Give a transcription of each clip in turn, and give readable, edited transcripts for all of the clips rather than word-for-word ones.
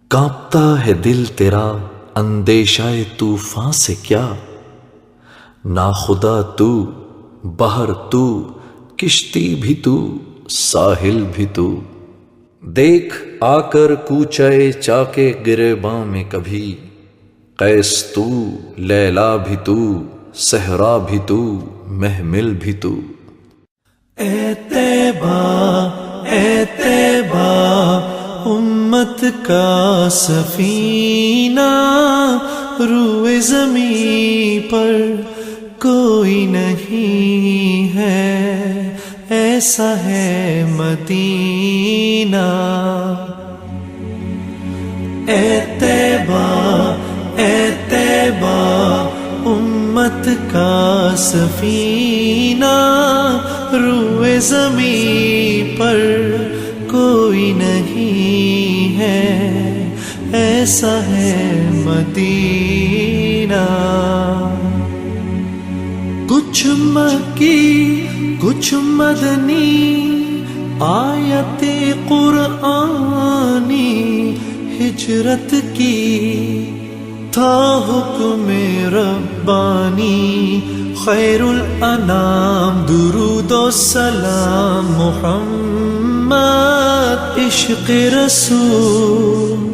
کانپتا ہے دل تیرا اندیشہ طوفان سے کیا، ناخدا تو، بحر تو، کشتی بھی تو، ساحل بھی تو۔ دیکھ آ کر کوچے چاکے گریباں میں کبھی، قیس تو، لیلا بھی تو، صحرا بھی تو، محمل بھی تو۔ اے طیبہ اے طیبہ امت کا سفینہ، روئے زمین پر کوئی نہیں ہے، ایسا ہے مدینہ۔ اے طیبہ امت کا سفینہ، روئے زمین پر کوئی نہیں ہے، ایسا ہے مدینہ۔ کچھ مکی کچھ مدنی آیت قرآنی، ہجرت کی تھا حکم ربانی، خیر الانام درود و سلام محمد، عشق رسول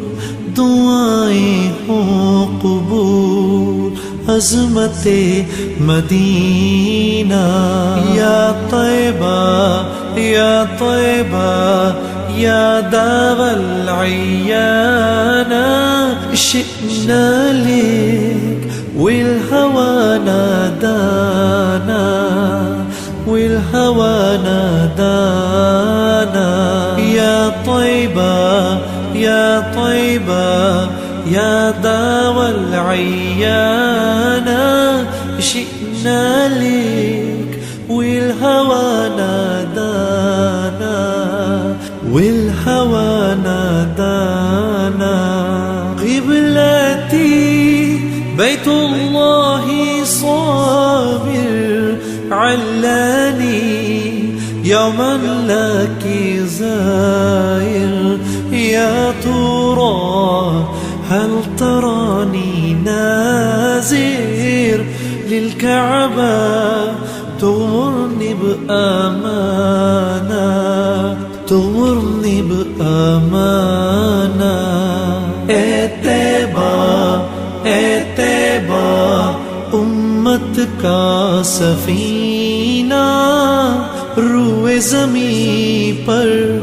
دعائیں ہوں قبول، عظمت مدینہ۔ یا طیبہ یا طیبہ یا دار العیان، شئنا لك والهوى نادانا، والهوى نادانا۔ یا طیبہ یا طیبہ یا دار العیان، شئنا لك والهوى نادانا، والهوى نادانا۔ قبلتي بيت الله صابر، علاني يوما لك زائر، يا ترى هل تراني نازر للكعبة، تغمرني بأمانة، تغمرني بأمانة۔ اے طیبہ امت کا سفینہ، روئے زمین پر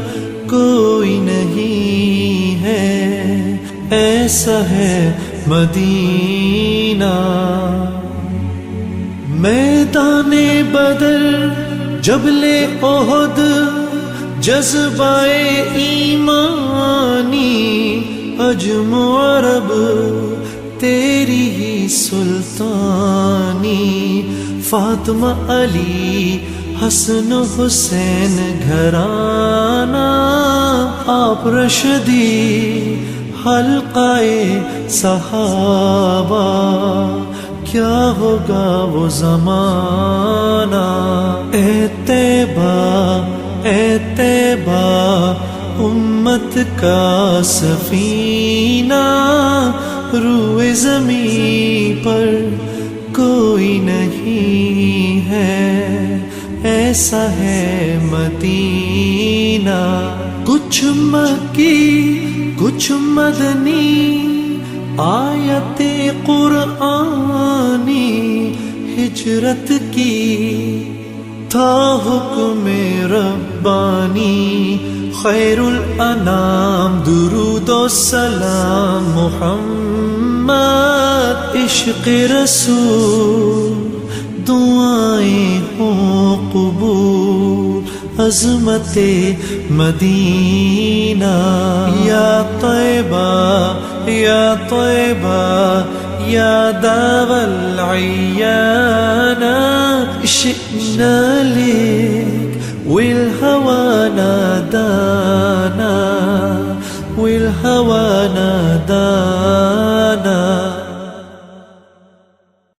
کوئی نہیں ہے، ایسا ہے مدینہ۔ میدان بدر جبل احد جذبہ ایمانی، عجم و عرب تیری ہی سلطانی، فاطمہ علی حسن حسین گھرانہ، آپ رشدی حلقہ صحابہ، کیا ہوگا وہ زمانہ۔ اے طیبہ امت کا سفینہ، روئے زمین پر کوئی نہیں ہے، ایسا ہے مدینہ۔ کچھ مکی کچھ مدنی آیت قرآنی، ہجرت کی تھا حکم ربانی، خیر الانام درود و سلام محمد، عشق رسول دعائیں ہوں قبول، عظمت مدینہ۔ یا طیبہ یا طیبہ یا دار العیان، شئنا لك